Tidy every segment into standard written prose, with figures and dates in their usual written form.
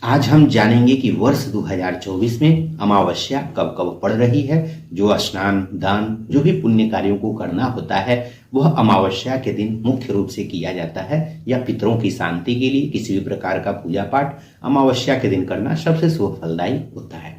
आज हम जानेंगे कि वर्ष 2024 में अमावस्या कब कब पड़ रही है। जो स्नान दान जो भी पुण्य कार्यों को करना होता है वह अमावस्या के दिन मुख्य रूप से किया जाता है, या पितरों की शांति के लिए किसी भी प्रकार का पूजा पाठ अमावस्या के दिन करना सबसे शुभ फलदायी होता है।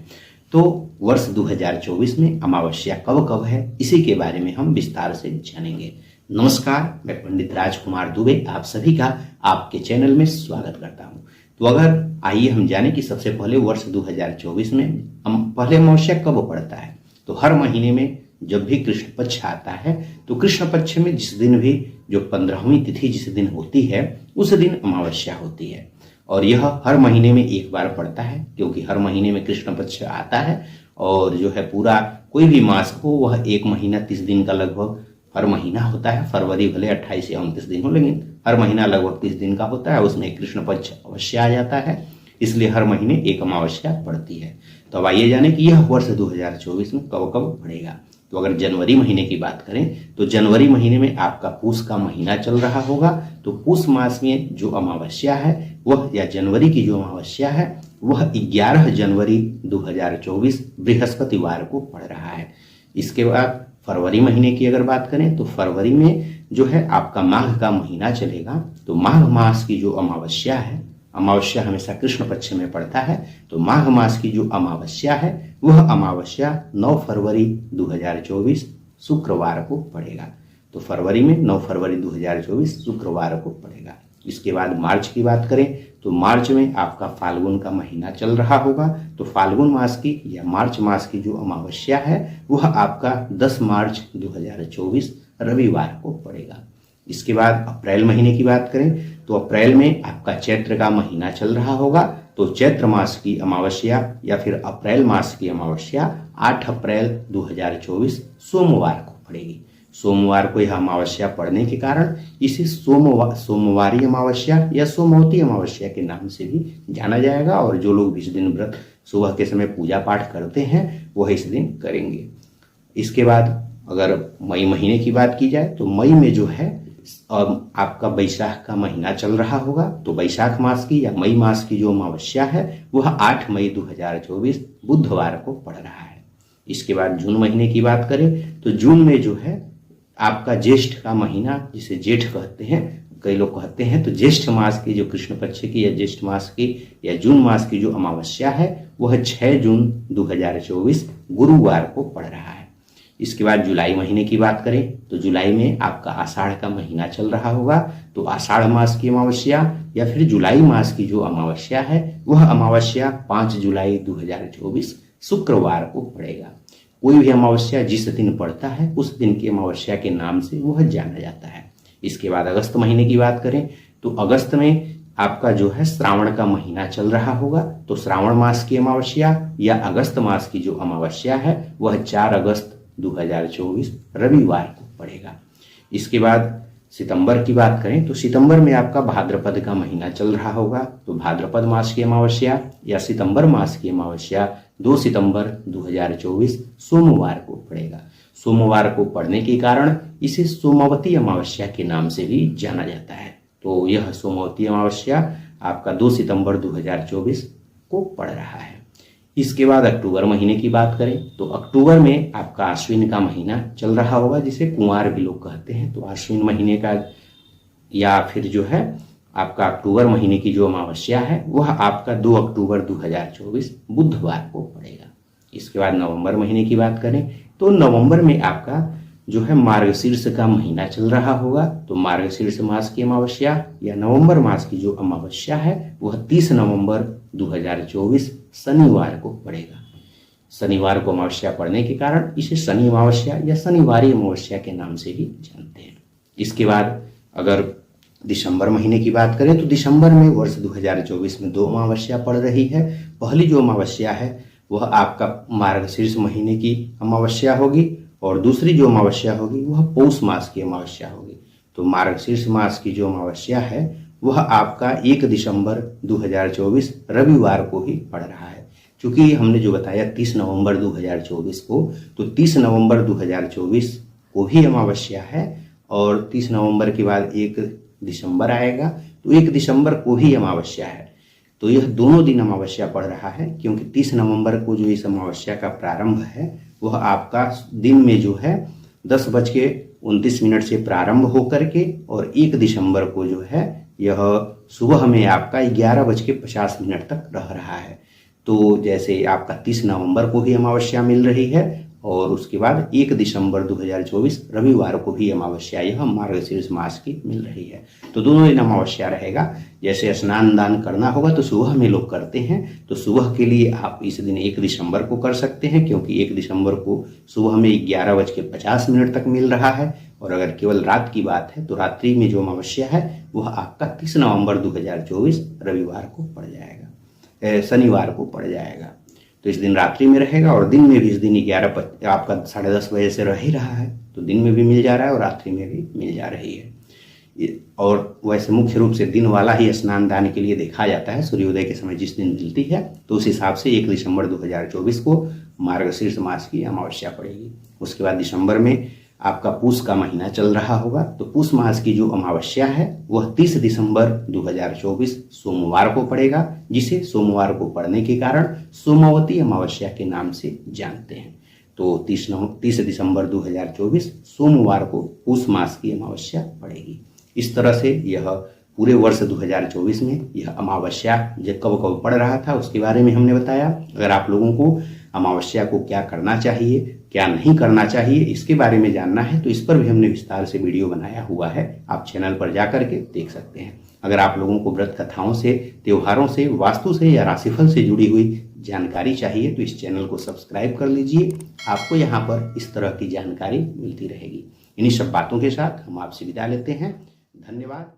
तो वर्ष 2024 में अमावस्या कब कब है, इसी के बारे में हम विस्तार से जानेंगे। नमस्कार, मैं पंडित राजकुमार दुबे आप सभी का आपके चैनल में स्वागत करता हूं। तो अगर आइए हम जाने कि सबसे पहले वर्ष 2024 में पहले अमावस्या कब पड़ता है। तो हर महीने में जब भी कृष्ण पक्ष आता है तो कृष्ण पक्ष में जिस दिन भी जो 15वीं तिथि जिस दिन होती है उस दिन अमावस्या होती है, और यह हर महीने में एक बार पड़ता है, क्योंकि हर महीने में कृष्ण पक्ष आता है। और जो है पूरा कोई भी मास हो वह 1 महीना 30 दिन का लगभग हर महीना होता है। फरवरी भले 28 या 29 दिन हो, लेकिन हर महीना लगभग 30 दिन का होता है। उसमें कृष्ण पक्ष अवश्य आ जाता है, इसलिए हर महीने एक अमावस्या पड़ती है। तो अब आइए जाने कि यह वर्ष 2024 में कब कब पड़ेगा। तो अगर जनवरी महीने की बात करें तो जनवरी महीने में आपका पूस का महीना चल रहा होगा। तो पूस मास में जो अमावस्या है वह, या जनवरी की जो अमावस्या है वह 11 जनवरी 2024 बृहस्पतिवार को पड़ रहा है। इसके बाद फरवरी महीने की अगर बात करें तो फरवरी में जो है आपका माघ का महीना चलेगा। तो माघ मास की जो अमावस्या है, अमावस्या हमेशा कृष्ण पक्ष में पड़ता है, तो माघ मास की जो अमावस्या है वह अमावस्या 9 फरवरी 2024 शुक्रवार को पड़ेगा। तो फरवरी में 9 फरवरी 2024 शुक्रवार को पड़ेगा। इसके बाद मार्च की बात करें तो मार्च में आपका फाल्गुन का महीना चल रहा होगा। तो फाल्गुन मास की या मार्च मास की जो अमावस्या है वह आपका 10 मार्च 2024 रविवार को पड़ेगा। इसके बाद अप्रैल महीने की बात करें तो अप्रैल में आपका चैत्र का महीना चल रहा होगा। तो चैत्र मास की अमावस्या या फिर अप्रैल मास की अमावस्या 8 अप्रैल 2024 सोमवार को पड़ेगी। सोमवार को यह अमावस्या पड़ने के कारण इसे सोमवारी अमावस्या या सोमवती अमावस्या के नाम से भी जाना जाएगा। और जो लोग इस दिन व्रत सुबह के समय पूजा पाठ करते हैं वह इस दिन करेंगे। इसके बाद अगर मई महीने की बात की जाए तो मई में जो है आपका वैशाख का महीना चल रहा होगा। तो वैशाख मास की या मई मास की जो अमावस्या है वह 8 मई 2024 बुधवार को पड़ रहा है। इसके बाद जून महीने की बात करें तो जून में जो है आपका ज्येष्ठ का महीना, जिसे जेठ कहते हैं, कई लोग कहते हैं, तो ज्येष्ठ मास की जो कृष्ण पक्ष की या ज्येष्ठ मास की या जून मास की जो अमावस्या है वह 6 जून 2024 गुरुवार को पड़ रहा है। इसके बाद जुलाई महीने की बात करें तो जुलाई में आपका आषाढ़ का महीना चल रहा होगा। तो आषाढ़ मास की अमावस्या या फिर जुलाई मास की जो अमावस्या है वह अमावस्या 5 जुलाई 2024 शुक्रवार को पड़ेगा। कोई भी अमावस्या जिस दिन पड़ता है उस दिन की अमावस्या के नाम से वह जाना जाता है। इसके बाद अगस्त महीने की बात करें तो अगस्त में आपका जो है श्रावण का महीना चल रहा होगा। तो श्रावण मास की अमावस्या या अगस्त मास की जो अमावस्या है वह 4 अगस्त 2024 रविवार को पड़ेगा। इसके बाद सितंबर की बात करें तो सितंबर में आपका भाद्रपद का महीना चल रहा होगा। तो भाद्रपद मास की अमावस्या या सितंबर मास की अमावस्या 2 सितंबर 2024 सोमवार को पड़ेगा। सोमवार को पड़ने के कारण इसे सोमवती अमावस्या के नाम से भी जाना जाता है। तो यह सोमवती अमावस्या आपका 2 सितंबर 2024 को पड़ रहा है। इसके बाद अक्टूबर महीने की बात करें तो अक्टूबर में आपका आश्विन का महीना चल रहा होगा, जिसे कुंवार भी लोग कहते हैं। तो आश्विन महीने का या फिर जो है आपका अक्टूबर महीने की जो अमावस्या है वह आपका 2 अक्टूबर 2024 बुधवार को पड़ेगा। इसके बाद नवंबर महीने की बात करें तो नवंबर में आपका जो है मार्गशीर्ष का महीना चल रहा होगा। तो मार्गशीर्ष मास की अमावस्या या नवंबर मास की जो अमावस्या है वह 30 नवंबर 2024 शनिवार को पड़ेगा। शनिवार को अमावस्या पड़ने के कारण इसे शनि अमावस्या या शनिवारी अमावस्या के नाम से भी जानते हैं। इसके बाद अगर दिसंबर महीने की बात करें तो दिसंबर में वर्ष 2024 में 2 अमावस्या पड़ रही है। पहली जो अमावस्या है वह आपका मार्गशीर्ष महीने की अमावस्या होगी, और दूसरी जो अमावस्या होगी वह पौष मास की अमावस्या होगी। तो मार्गशीर्ष मास की जो अमावस्या है वह आपका 1 दिसंबर 2024 रविवार को ही पड़ रहा है। क्योंकि हमने जो बताया 30 नवंबर 2024 को, तो 30 नवंबर 2024 को भी अमावस्या है, और 30 नवंबर के बाद 1 दिसंबर आएगा, तो 1 दिसंबर को ही अमावस्या है। तो यह दोनों दिन अमावस्या पड़ रहा है, क्योंकि 30 नवंबर को जो इस अमावस्या का प्रारंभ है वह आपका दिन में जो है 10:29 से प्रारंभ होकर के और 1 दिसंबर को जो है यह सुबह में आपका 11:50 तक रह रहा है। तो जैसे आपका 30 नवंबर को ही अमावस्या मिल रही है और उसके बाद 1 दिसंबर 2024 रविवार को भी अमावस्या यह मार्गशीर्ष मास की मिल रही है। तो दोनों दिन अमावस्या रहेगा। जैसे स्नान दान करना होगा तो सुबह में लोग करते हैं, तो सुबह के लिए आप इस दिन 1 दिसंबर को कर सकते हैं, क्योंकि 1 दिसंबर को सुबह में 11:50 तक मिल रहा है। और अगर केवल रात की बात है तो रात्रि में जो अमावस्या है वह आपका 30 नवंबर 2024 रविवार को पड़ जाएगा, शनिवार को पड़ जाएगा। तो इस दिन रात्रि में रहेगा और दिन में भी इस दिन 11 आपका 10:30 बजे से रह ही रहा है, तो दिन में भी मिल जा रहा है और रात्रि में भी मिल जा रही है। और वैसे मुख्य रूप से दिन वाला ही स्नान दान के लिए देखा जाता है, सूर्योदय के समय जिस दिन मिलती है, तो उस हिसाब से 1 दिसंबर 2024 को मार्गशीर्ष मास की अमावस्या पड़ेगी। उसके बाद दिसंबर में आपका पूस का महीना चल रहा होगा, तो पूस मास की जो अमावस्या है वह 30 दिसंबर 2024 सोमवार को पड़ेगा, जिसे सोमवार को पड़ने के कारण सोमावती अमावस्या के नाम से जानते हैं। तो 30 दिसंबर 2024 सोमवार को पूस मास की अमावस्या पड़ेगी। इस तरह से यह पूरे वर्ष 2024 में यह अमावस्या कब कब पड़ रहा था उसके बारे में हमने बताया। अगर आप लोगों को अमावस्या को क्या करना चाहिए, क्या नहीं करना चाहिए, इसके बारे में जानना है तो इस पर भी हमने विस्तार से वीडियो बनाया हुआ है, आप चैनल पर जाकर के देख सकते हैं। अगर आप लोगों को व्रत कथाओं से, त्योहारों से, वास्तु से या राशिफल से जुड़ी हुई जानकारी चाहिए तो इस चैनल को सब्सक्राइब कर लीजिए। आपको यहाँ पर इस तरह की जानकारी मिलती रहेगी। इन्हीं सब बातों के साथ हम आपसे विदा लेते हैं। धन्यवाद।